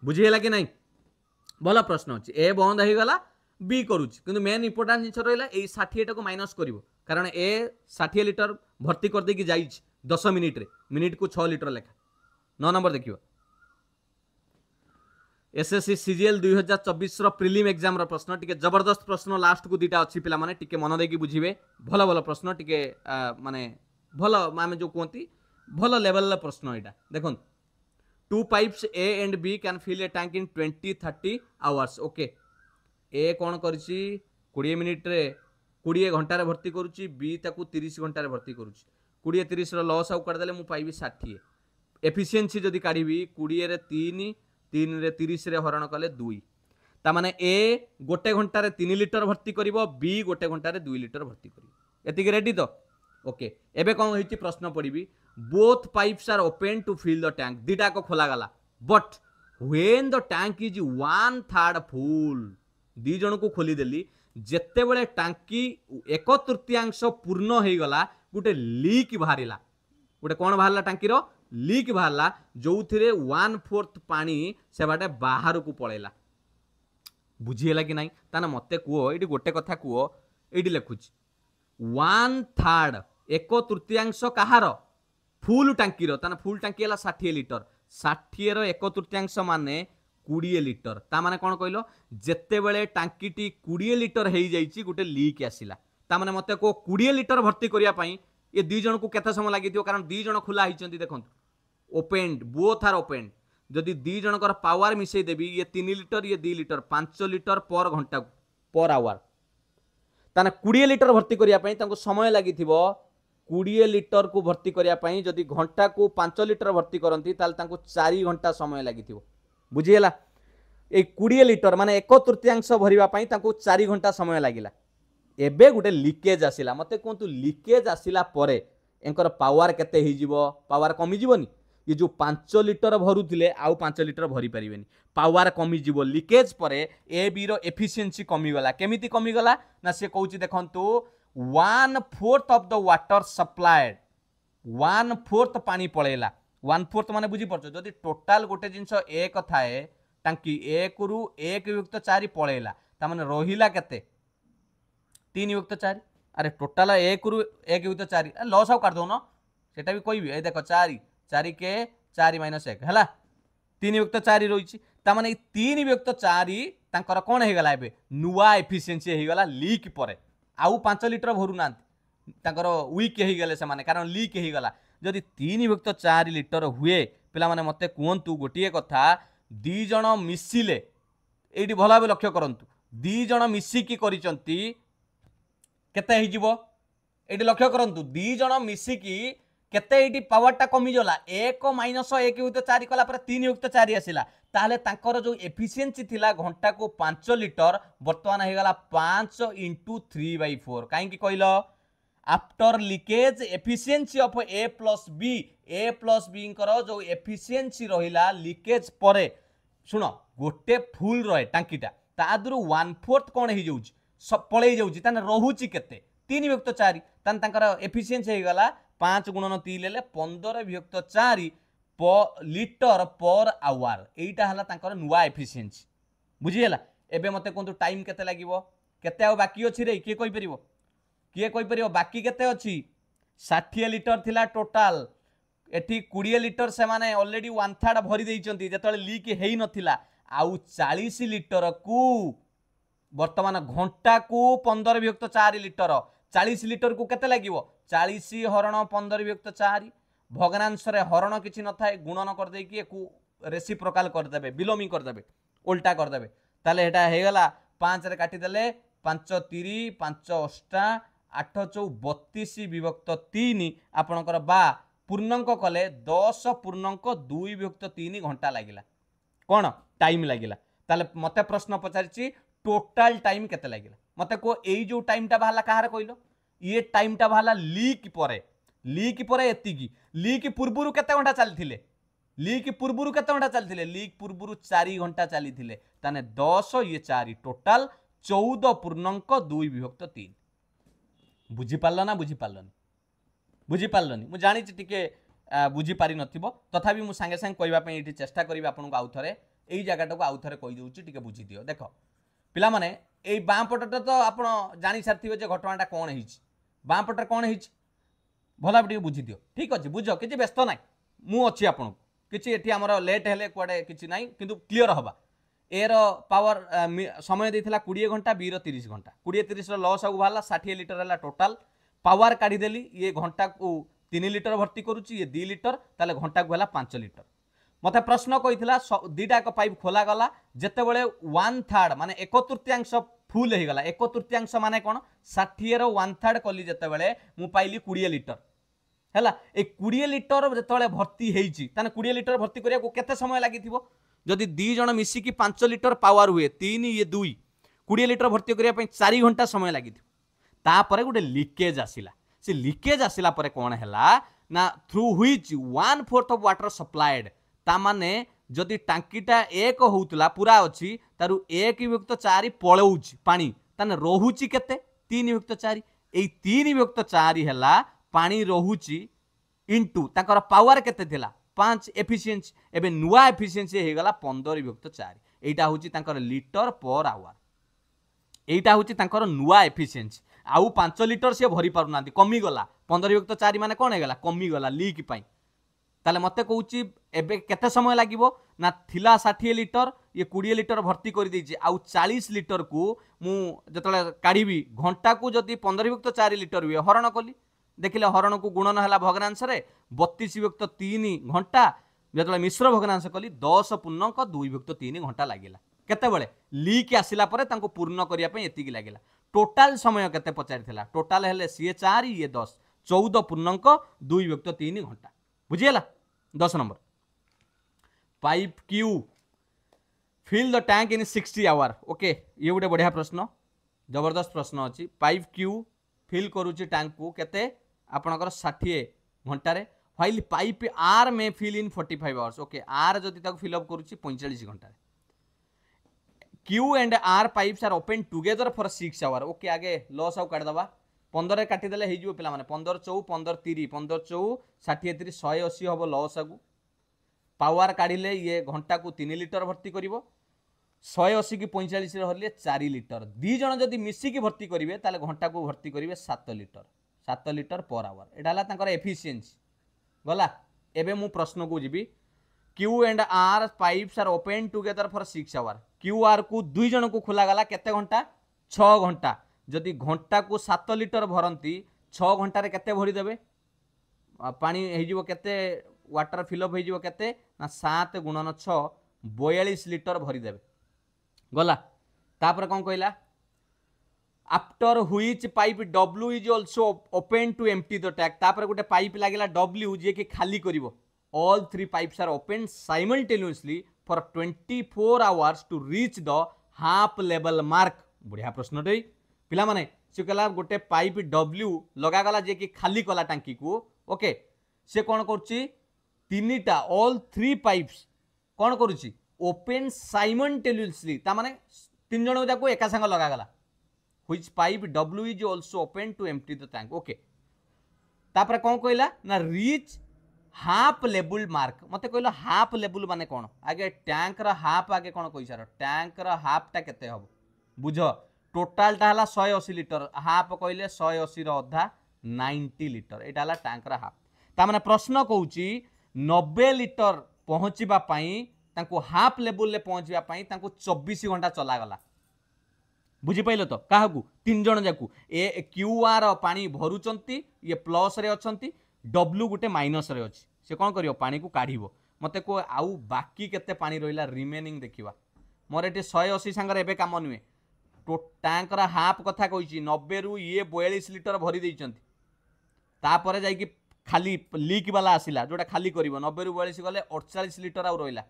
बुझिहेला कि नहीं भल प्रश्न अच्छी ए बंद हो गला बी करुच्ची किंतु मेन इंपोर्टां जिन रहा ये 60 टाक माइनस कर कारण ए 60 लिटर भर्ती कर देकी जाई 10 मिनिट रे मिनिट को 6 लिटर लेखा 9 नंबर देखियो एसएससी सीजीएल 2024 रो प्रिलिम एग्जाम रो प्रश्न टिके जबरदस्त प्रश्न लास्ट को दुटा अच्छी पिला माने टिके मन देकी बुझिबे भल भल प्रश्न टिके माने भल माने जो कहती भल लेवल प्रश्न एटा देखो two pipes A and B can fill a tank in 20-30 hours okay A कौन करिछि 20 मिनिट रे 20 घंटा रे भर्ती करूछि बी ताकू 30 घंटा रे भर्ती करूछि 20-30 रो लॉस आउ कर देले मु पाइबी 60 एफिशिएंसी जदी काढिबी 20 रे 3 रे 30 रे हरण कले 2 ता माने ए गोटे घंटा रे 3 लिटर भर्ती करिवो बी गोटे घंटा रे 2 लिटर भर्ती करिवो एतिके रेडी तो ओके एबे कौन होइछि प्रश्न पढ़िबी both pipes are open to fill the tank दीटा को खोला गला but when the tank is 1/3 full दी जन को खोली देली जेते बेले टांकी 1/3 पूर्ण हो गला गोटे लीक बाहरिला गोटे कौन बाहरला टांकी रो लीक बाहरला जो थिरे 1/4 पानी से बाटे बाहर को पळेला बुझिहेला कि नहीं ताना मते कुओ एटी गोटे कथा कुओ एटी लिखुची 1/3 1/3 कहार फुल टांकी रो ताना फुल टांकी है 60 लिटर 60 रो 1/3 माने 20 लिटर ता माने कौन कहलो जेते बेले टांकीटी 20 लिटर हो जाइए गोटे लीक आसिला ता माने मते को 20 लिटर भर्ती करिया पई ये दी जन को केते समय लागि कारण दी जन खुला हिचंती देखंतु ओपेन्ड बोथ आर ओपेन्ड जदि दी जनकर पावर मिसई देबी ये 3 लिटर ये 2 लिटर 5 लिटर पर घंटा पर आवर ताना 20 लिटर भर्ती करिया पई तांको समय लागिथिबो 20 लिटर को भर्ती करिया पई जदि घंटा को 5 लिटर भर्ती करंती ताल तांको 4 घंटा समय लागिथिबो बुझिहेला ए 20 लिटर माने 1/3 भरिबा पई तांको 4 घंटा समय लागिला एबे गुटे लीकेज आसिला मते कोंतु लीकेज आसिला परे एंकर पावर केते ही जीवो पावर कमी जीवनी ये जो 5 लिटर भरुथिले आउ 5 लिटर भरी परिबेनी पावर कमी जीवो लीकेज परे ए बी रो एफिशिएंसी कमी गला केमिति कमी गला ना से कहूची देखंतु 1/4 ऑफ द वाटर सप्लाइड 1/4 पानी पळेला 1/4 माने बुझी परछो जदी टोटल गोटे जिंस एक थाए टांकी 1 रु 1/4 पळेला ता माने रहिला केते 3/4 अरे टोटल 1 रु 1/4 लॉस आउ काट दो न सेटा भी कहबी ए देखो 4 के 4 - 1 हैला 3/4 रही ता माने 3/4 तांकर कोन हे गला एबे नुवा एफिशिएंसी हे गला लीक परे आउ 5 लिटर भरु ना तांकर वीक हे गले से माने कारण लीक हे गला जदि 3/4 लिटर हुए पिला माने मते कुहंतु गोटिए कथा दी जण मिसिले एठी भला भाबे लक्ष्य करंतु दी जण मिसी की करिसंती केते हे जीवो एठी लक्ष्य करंतु दी जण मिसी की केते एटी पावरटा कमी गला 1 - 1/4 कला पर 3/4 आसिला ताले तांकर जो एफिशिएंसी थिला घंटा को 5 लिटर वर्तमान हे गला 5 × 3/4 काहे की कहलो after leakage efficiency of A plus B इंकर जो एफिशिएंसी रहिला लीकेज परे सुनो गोटे फुल रहे टांकीटा तादुरु 1/4 कोन हे जाउची सब पळै जाउची ताने रहुची केते 3/4 तान तांकर एफिशिएंसी हे गला 5 × 3 लेले 15/4 लिटर पर आवर एटा हला तांकर नुवा एफिशिएंसी बुझिहेला एबे मते कोंतु टाइम केते लागिवो केते आ बाकी अछि रे किए कहि परिवो बाकी केते अछि 60 लिटर थिला टोटल एठी 20 लिटर से माने ऑलरेडी 1/3 भरी देइचंती जेतले लीक हेई नथिला आउ 40 लिटर को वर्तमान घंटा को 15/4 लिटर 40 लिटर को केते लागिवो 40 हरण 15/4 भग्नांश रे हरण किछि न थाए गुणन कर दे कि एको रेसिप्रोकाल कर देबे बिलोमी कर देबे उल्टा कर देबे ताले हेटा हे गला 5 रे काटी देले 5 × 3 5 × 8 8 × 32/3 आपणकर बा पूर्णांक कले 10.2/3 घंटा लागिला कोन टाइम लागिला ताले मते प्रश्न पचारिछि टोटल टाइम केते लागिला मते को एई जो टाइम टा बाहला कहार कहलो ये टाइम टा बाहला लीक परे लीक पर एतिकी लीक पूर्व केते घंटा चलथिले लीक पूर्व केते घंटा चलथिले लीक पूर्व 4 घंटा चलीथिले ताने 10 ये 4 टोटाल 14.2/3 बुझी पारलो ना बुझी पारलोनी बुझी पारलोनी मु जानि टिके बुझी पारि नथिबो तथापि मु संगे संगे कहबा पे एठी चेष्टा करिबा आपन को आउथरे एई जगाटा को आउथरे कहि दउची टिके बुझी दियो देखो पिला माने एई बाम पटटा तो आपण जानि सारथिबे जे घटनाटा कोन हिची बाम पटर कोन हिची भला टिके बुझी दियो ठीक अछि बुझो किछि व्यस्त नाही मु अछि आपन किछि एठी हमर लेट हेले कोडे किछि नाही किंतु क्लियर हबा एर पावर समय देथिला 20 घंटा बी रो 30 घंटा 20-30 रो लॉस आउ भाला 60 लीटर हला टोटल पावर काढी देली ये घंटा को 3 लीटर भर्ती करूची ये 2 लीटर ताले घंटा को हला 5 लीटर मते प्रश्न कहिथिला दीटा को पाइप खोला गला जेते बेले 1/3 माने 1/3 फुल हे गला 1/3 माने कोन 60 रो 1/3 कली जेते बेले मु पाइली 20 लीटर हैला ए 20 लीटर जेते बेले भर्ती हेइची ताने 20 लीटर भर्ती करिया को केते समय लागिथिबो जदि 2 जण मिसिकी 5 लीटर पावर हुए 3 ये 2 20 लीटर भर्ती करिया पई 4 घंटा समय लागिथिबो तापरे गोटे लीकेज आसिला से लीकेज आसिला परे कोन हैला ना through which 1/4 of water supplied ता माने जदि टांकीटा 1 होउतला पूरा अछि तारु 1/4 पळौछि पानी ताने रहुछि केते 3/4 एई 3/4 हैला पानी रहुछि इनटू ताकर पावर केते थिला 5 एफिशिएंसी एबे नुआ एफिशिएंसी हे गला 15/4 एटा होछि ताकर लीटर पर आवर एटा होछि ताकर नुआ एफिशिएंसी आउ 5 लीटर से भरी पारु नांती कमी गला 15/4 माने कोन हे गला कमी गला लीक पई ताले मते कहूची एबे केते समय लागिवो ना थिला 60 लीटर ये 20 लीटर भर्ती कर देछि आउ 40 लीटर को मु जतले काढीबी घंटा को जदी 15/4 लीटर हुए हरण कली देखिले हरण को गुणन हला भग्नांश रे 32/3 घंटा जतले मिश्र भग्नांश कली 10.2/3 घंटा लागिला केते बेले लीक आसिला परे तांको पूर्ण करिया पे एतिकी लागिला टोटाल समय केते पचारिथिला टोटाल हेले सीए 4 ये 10 14.2/3 घंटा बुझियला 10 number pipe Q fill the tank in 60 hour okay ये गोटे बढ़िया प्रश्न जबरदस्त प्रश्न अछि पाइप क्यू फिल करूची टैंक को केते आपनकर 60 घंटा रे व्हाइल पाइप आर में fill in 45 hours okay R जदि ताको फिल अप करूची 45 घंटा रे Q and R pipes are open together for 6 hour okay आगे लॉस आउ काट दबा 15 रे काटी देले हे जिवो पिला माने 15 4 15 30 15 4 60 30 180 हबो लॉस आगु पावर काढिले ये घंटा को 3 लीटर भर्ती करिवो 180 की 45 रे हरले 4 लीटर दी जण जदि मिसी की भर्ती करिवे ताले घंटा को भर्ती करिवे 7 लीटर पर आवर एडाला तांकर एफिशिएंसी गला एबे मु प्रश्न को जिबी Q and R pipes are open together for 6 hour Q R को 2 जण को खोला गला केते घंटा 6 घंटा जदि घंटा को 7 लीटर भरंती 6 घंटा रे केते भरी देबे पानी हे जिवो केते वाटर फिलअप हे जिवो केते ना 7 गुणन 6 42 लीटर भरी देबे गला तापर कोन कहला after which pipe W is also open to empty the tank तापर गोटे पाइप लागिला डब्ल्यू जे कि खाली करिवो all 3 pipes are open simultaneously for 24 hours to reach the half level mark बढ़िया प्रश्न रे पिला माने से कला गोटे पाइप डब्ल्यू लगा गला जे कि खाली कला टांकी को ओके से कोन करछि तीनटा all 3 pipes कोन करूछि ओपन साइमल्टेनियसली ता माने तीन जण जाको एका संग लगा गला which pipe W is also open to empty the tank okay तापर कोन कहला ना रीच हाफ लेवल मार्क मते कहलो हाफ लेवल माने कोन आगे टैंक रा हाफ आगे कोन कहि सार टैंक रा हाफ टा केते हबो बुझो टोटल टा हला 180 लीटर हाफ कहले 180 रो अधा 90 लीटर एटा हला टैंक रा हाफ ता माने प्रश्न कहूची 90 लीटर पहुंचीबा पई तांको हाफ लेवल ले पहुंचीबा पई तांको 24 घंटा चला गला बुझी पाइलो तो काहाकू तीन जण जाकू ए क्यू आर पानी भरुचंती ये प्लस रे अछंती डब्ल्यू गुटे माइनस रे अछि से कोन करियो पानी को काढिबो मते को आउ बाकी केते पानी रहिला रिमेनिंग देखिबा मोर एटे 180 संगर एबे काम नुए तो टैंक रा हाफ कथा कहिची 90 रु ये 42 लीटर भरी देइचंती तापरे जाई कि खाली लीक वाला आसिला जोटा खाली करिवो 90 रु 42 गले 48 लीटर आउ रहिला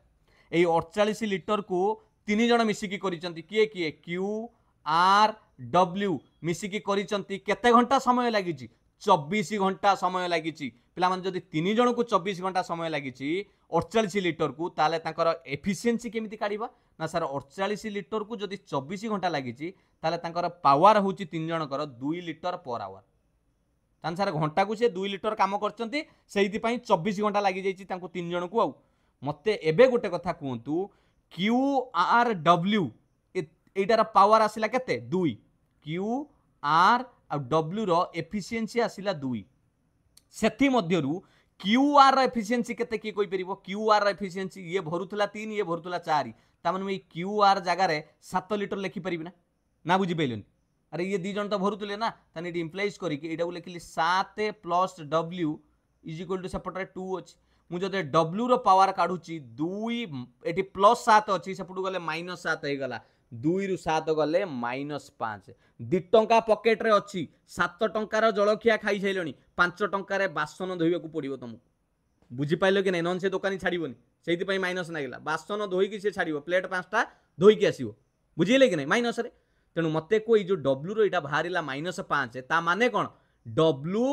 एई 48 लीटर को तीन जण मिसिकी करिचंती किए किए क्यू आर डब्ल्यू मिसिकी करिचंती केते घंटा समय लागिची 24 घंटा समय लगी पिला माने जदि 3 जन को 24 घंटा समय लगी 48 लिटर को ताले तांकर एफिशिएंसी केमिति काढिबा ना सर 48 लिटर को जदि 24 घंटा लगी ताले तांकर पावर होची 3 जनकर 2 लिटर पर आवर तान सर घंटा को से 2 लिटर काम करचंती सेहिति पई 24 घंटा लगी जाईची तांको 3 जन को आउ मते एबे गोटे कथा कहंतु क्यू आर डब्ल्यू एटार पावर आसिला केते 2 क्यू आर आ डब्ल्यू रो एफिशिएंसी आसिला 2 सेथि मध्यरु क्यू आर एफिशिएंसी केते की कोइ परिबो क्यू आर एफिशिएंसी ये भरुतला 3 ये भरुतला 4 ता माने क्यू आर जगह रे 7 लिटर लिखि परिबि ना बुझी पैलनि अरे ये 2 जन तो भरुतले ना ताने इट इंप्लाइज करी कि एटा लिखिली 7 plus W is equal to सेपटरे 2 अछि मु जदे डब्ल्यू रो पावर काढुची 2 एटी प्लस 7 अछि सेपटु गले माइनस 7 हे गला 2 रु 7 गले माइनस 5 2 टंका पॉकेट रे अछि 7 टंकार जलखिया खाई छैलणी 5 टंकार बासन धोइबा को पड़िबो तुमको बुझी पाइलो कि नै नन से दुकानी छाड़ीबोनी सेति पई माइनस नागिला बासन धोई कि से छाड़ीबो प्लेट 5टा धोई कि आसीबो बुझिले कि नै माइनस रे तेणु मते कोई जो डब्ल्यू रो इटा बाहरिला माइनस 5 ता माने कोन डब्ल्यू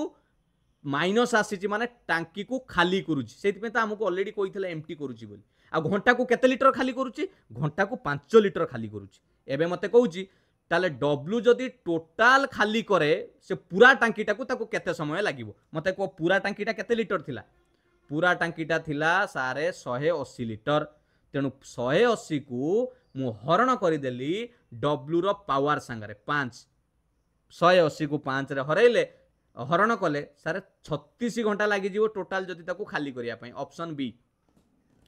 माइनस आसी माने टांकी को खाली करूची सेति पे ता हमको ऑलरेडी कहितले एम्प्टी करूची बोली आ घंटा को केते लिटर खाली करूची घंटा को 5 लिटर खाली करूची एबे मते कहूची ताले डब्ल्यू जदी टोटल खाली करे से पूरा टांकीटा को ताको केते समय लागिवो मते को पूरा टांकीटा केते लिटर थिला पूरा टांकीटा थिला सारे 180 लिटर तेणु 180 को मु हरण करदेली डब्ल्यू रो पावर संगरे 5 180 को 5 रे हरैले हरण कले सारे 36 घंटा लगी जीवो टोटल जदि ताको खाली करिया पई ऑप्शन बी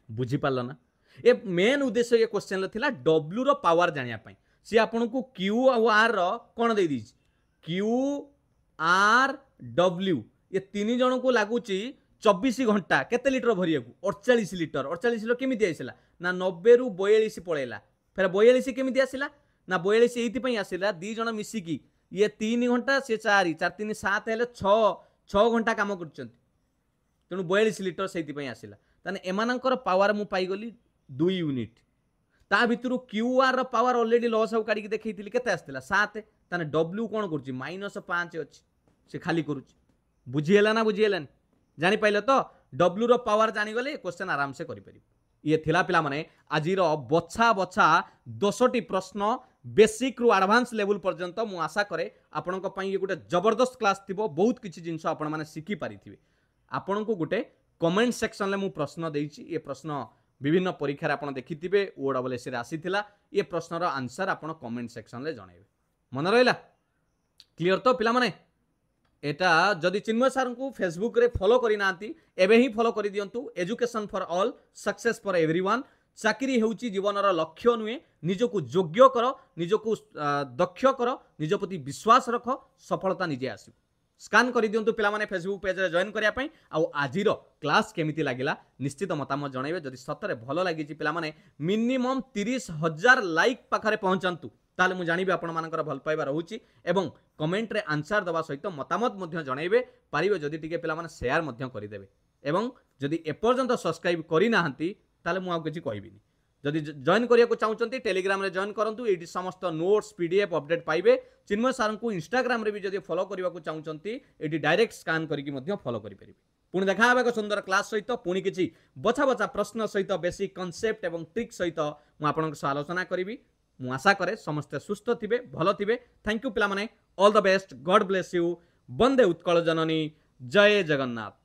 बुझी पारल ना ए मेन उद्देश्य ये क्वेश्चन थिला डब्ल्यू रो पावर जानिया पई सी आपन को क्यू और आर रो कोन दे दीची क्यू आर डब्ल्यू ये 3 जन को लागुची 24 घंटा केते लिटर भरिया को 48 लिटर 48 लिटर केमिति आइसला ना 90 रु 42 पळेला फेर 42 केमिति आसिला ना 42 एइति पई आसिला 2 जन मिसी की ये 3 घंटा से 4 4 3 7 हेले 6 घंटा काम करछंती तेणु 42 लिटर सेति पई आसिला ताने एमानंकर पावर मु पाई गली 2 यूनिट ता भितरु क्यू आर रो पावर ऑलरेडी लॉस आउ काडी के देखैतिली केते आस्तिला 7 ताने डब्ल्यू कोन करछि -5 अछि से खाली करूछि बुझी हैला ना बुझी हैलानी जानि पाइलो तो डब्ल्यू रो पावर जानि गले क्वेश्चन आराम से करि परिबो ये थिला पिला माने आजिर बछा बछा 10टी प्रश्न बेसिक रु एडवांस लेवल पर्यंत मु आशा करे आपनक पई ये गुटे जबरदस्त क्लास थिबो बहुत किछि जिंस आपण माने सिखि पारिथिबे आपनक गुटे कमेंट सेक्शन ले मु प्रश्न देइछि ये प्रश्न विभिन्न परीक्षा रे आपण देखिथिबे ओडब्ल्यूएस रे आसीथिला ये प्रश्न रो आंसर आपण कमेंट सेक्शन ले जणाइबे मन रहला क्लियर तो पिला माने एटा जदि चिन्मय सर को फेसबुक रे फॉलो करि नांती एबे ही फॉलो करि दियंतु education for all success for everyone चाकरी हेउची जीवनर लक्ष्य नुए निजको योग्य कर निजको दक्ष कर निज प्रति विश्वास रख सफलता निजे आसु स्कान कर दियंतु पिला माने फेसबुक पेज रे जॉइन करिया पई आउ आजिर क्लास केमिति लागिला निश्चित मतामत जणाइबे जदि सतरे भलो लागि छि पिला माने मिनिमम 30,000 लाइक पाखरे पहुंचंतु ताले मु जानिबे आपण मानकर भल पाइबा रहूची एवं कमेंट रे आंसर दबा सहित मतामत मध्य जणाइबे पारिबे जदि टिके पिला माने शेयर मध्य करि देबे एवं जदि एपर्यंत सब्सक्राइब करि नाहंती ताले मु आ किछि कहबिनी जदि जॉइन करिया को चाहउचंती टेलीग्राम रे जॉइन करंतु एडी समस्त नोट्स पीडीएफ अपडेट पाइबे चिन्मय सर को इंस्टाग्राम रे भी जदि फॉलो करिया को चाहउचंती एडी डायरेक्ट स्कैन करिकि मध्य फॉलो करि परिबे पुणी देखा एक सुंदर क्लास सहित पुणी किछि बछा बछा प्रश्न सहित बेसिक कांसेप्ट एवं ट्रिक सहित मु आपनक सह आलोचना करिवि मु आशा करे समस्त सुस्थ थिबे भलो थिबे थैंक यू पिला माने all the best god bless you वंदे उत्कल जननी जय जगन्नाथ।